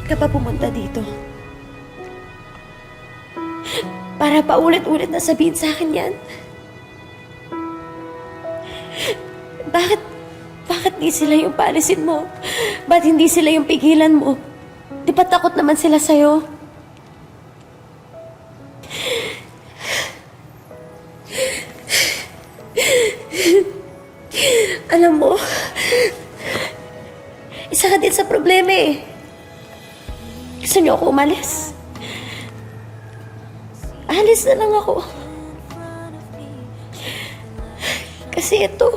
ka pa pumunta dito? Para paulit-ulit na sabihin sa akin yan? Bakit di sila yung paalisin mo? Ba't hindi sila yung pigilan mo? Di ba takot naman sila sa'yo? Alam mo, isa ka din sa problema eh. Gusto niyo ako umalis? Alis na lang ako. Kasi ito,